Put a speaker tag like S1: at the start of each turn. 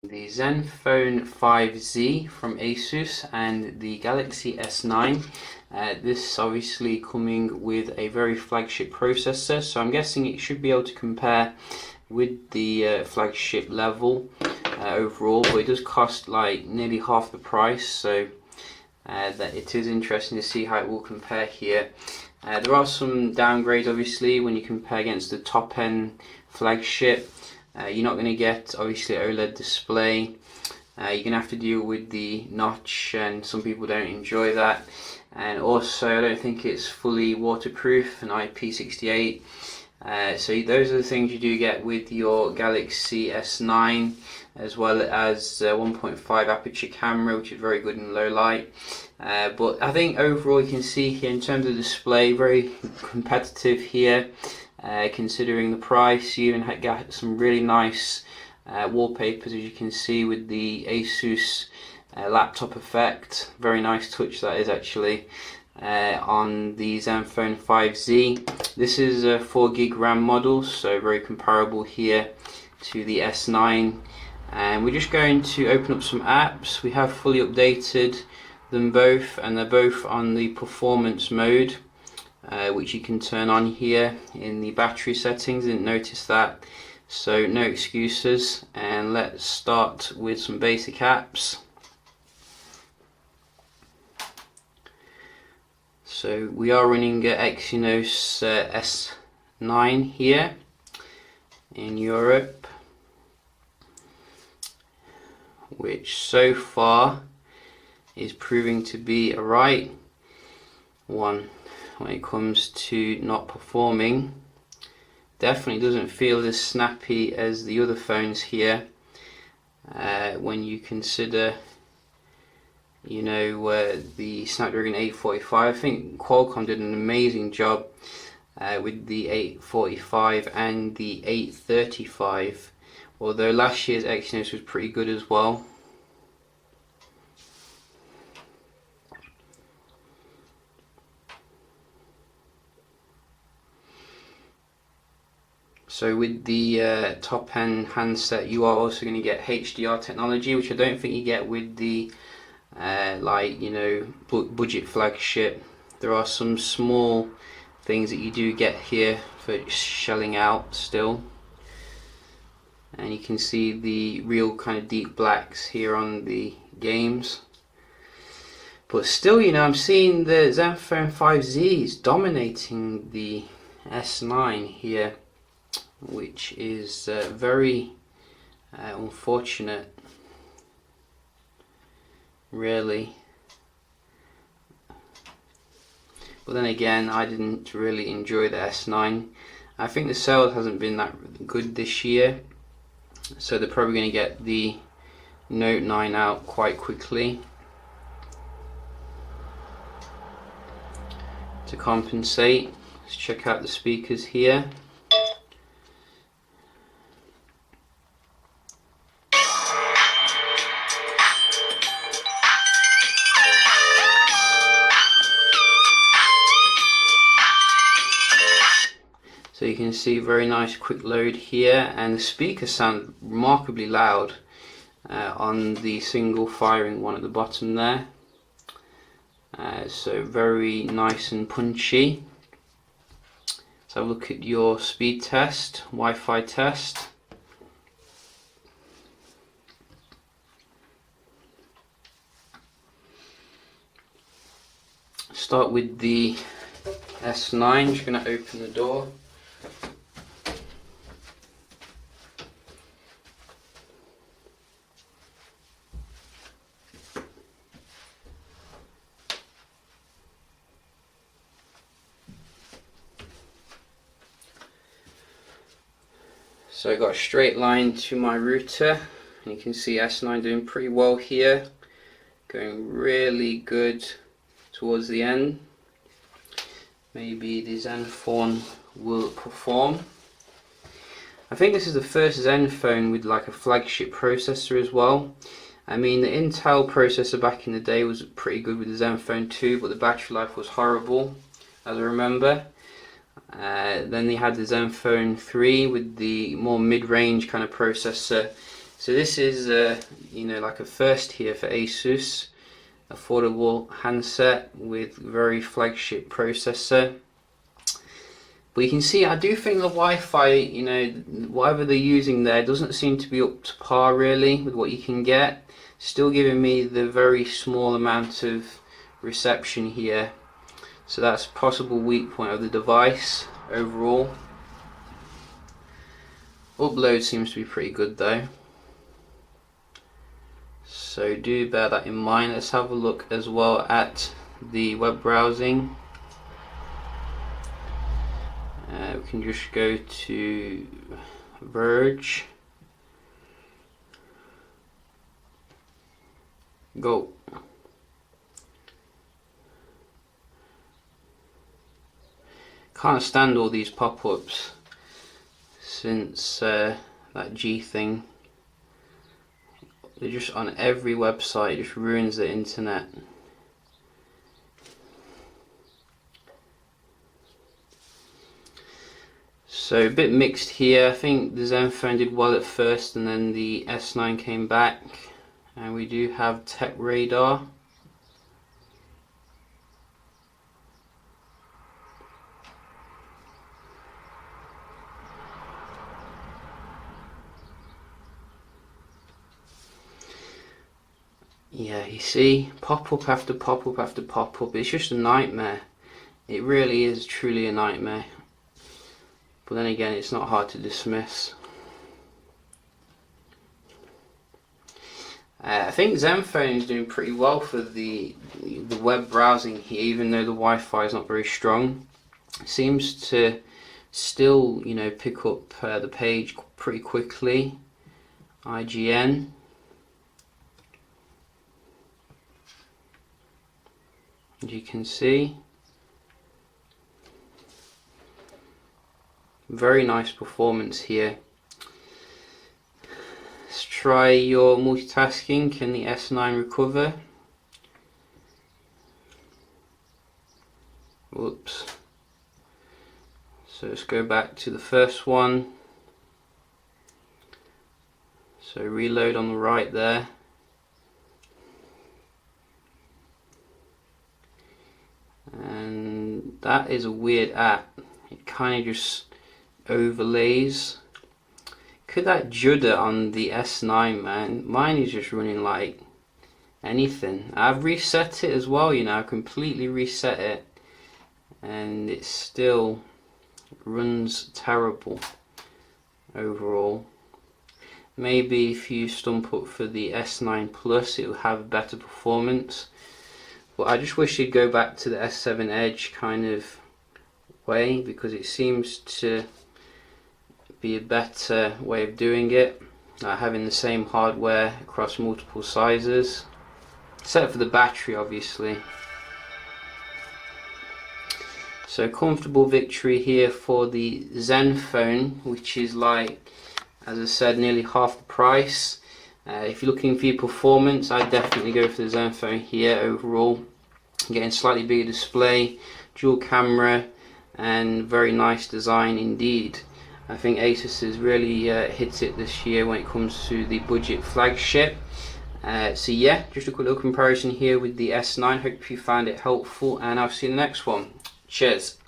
S1: The Zenfone 5Z from Asus and the Galaxy S9. This obviously coming with a very flagship processor, so I'm guessing it should be able to compare with the flagship level overall, but it does cost like nearly half the price, so that it is interesting to see how it will compare here. There are some downgrades obviously when you compare against the top end flagship. You're not going to get obviously OLED display. You're going to have to deal with the notch, and some people don't enjoy that. And also I don't think it's fully waterproof and IP68. So those are the things you do get with your Galaxy S9, as well as 1.5 aperture camera, which is very good in low light. But I think overall you can see here in terms of display, very competitive here. Considering the price, you even got some really nice wallpapers, as you can see, with the Asus laptop effect. Very nice touch that is actually on the Zenfone 5Z. This is a 4GB RAM model, so very comparable here to the S9. And we're just going to open up some apps. We have fully updated them both, and they're both on the performance mode. Which you can turn on here in the battery settings. Didn't notice that, so no excuses. And let's start with some basic apps. So we are running Exynos S9 here in Europe, which so far is proving to be a right one when it comes to not performing. Definitely doesn't feel as snappy as the other phones here when you consider, you know, the Snapdragon 845. I think Qualcomm did an amazing job with the 845 and the 835, although last year's Exynos was pretty good as well. So with the top end handset, you are also going to get HDR technology, which I don't think you get with the like, you know, budget flagship. There are some small things that you do get here for shelling out still, and you can see the real kind of deep blacks here on the games. But still, you know, I'm seeing the Zenfone 5Z is dominating the S9 here, which is very unfortunate, really. But then again, I didn't really enjoy the S9. I think the sales hasn't been that good this year, so they're probably going to get the Note 9 out quite quickly to compensate. Let's check out the speakers here. So you can see very nice quick load here, and the speakers sound remarkably loud on the single firing one at the bottom there. So very nice and punchy. So have a look at your speed test, Wi-Fi test. Start with the S9. Just going to open the door. So I got a straight line to my router, and you can see S9 doing pretty well here, going really good towards the end. Maybe the Zenfone will perform. I think this is the first Zenfone with like a flagship processor as well. I mean, the Intel processor back in the day was pretty good with the Zenfone 2, but the battery life was horrible, as I remember. Then they had the Zenfone 3 with the more mid-range kind of processor, So this is you know, like a first here for Asus, affordable handset with very flagship processor. But you can see, I do think the Wi-Fi, you know, whatever they're using there doesn't seem to be up to par really with what you can get. Still giving me the very small amount of reception here. So that's a possible weak point of the device overall. Upload seems to be pretty good though. So do bear that in mind. Let's have a look as well at the web browsing. We can just go to Verge. Go. Can't stand all these pop-ups since that G thing. They're just on every website, it just ruins the internet. So a bit mixed here. I think the Zenfone did well at first and then the S9 came back. And we do have Tech Radar. Yeah, you see, pop-up after pop-up after pop-up. It's just a nightmare. It really is truly a nightmare. But then again, it's not hard to dismiss. I think Zenfone is doing pretty well for the web browsing here, even though the Wi-Fi is not very strong. It seems to still, you know, pick up the page pretty quickly. IGN. As you can see, very nice performance here. Let's try your multitasking. Can the S9 recover? Whoops. So let's go back to the first one. So reload on the right there. And that is a weird app. It kind of just overlays. Could that judder on the S9, man? Mine is just running like anything. I've reset it as well, you know, I completely reset it and it still runs terrible overall. Maybe if you stump up for the S9 Plus it will have better performance. But I just wish you'd go back to the S7 Edge kind of way, because it seems to be a better way of doing it, having the same hardware across multiple sizes, except for the battery obviously. So comfortable victory here for the Zenfone, which is, like, as I said, nearly half the price. If you're looking for your performance, I'd definitely go for the Zenfone here overall. Getting slightly bigger display, dual camera, and very nice design indeed. I think Asus has really hit it this year when it comes to the budget flagship. So yeah, just a quick little comparison here with the S9. Hope you found it helpful, and I'll see you in the next one. Cheers.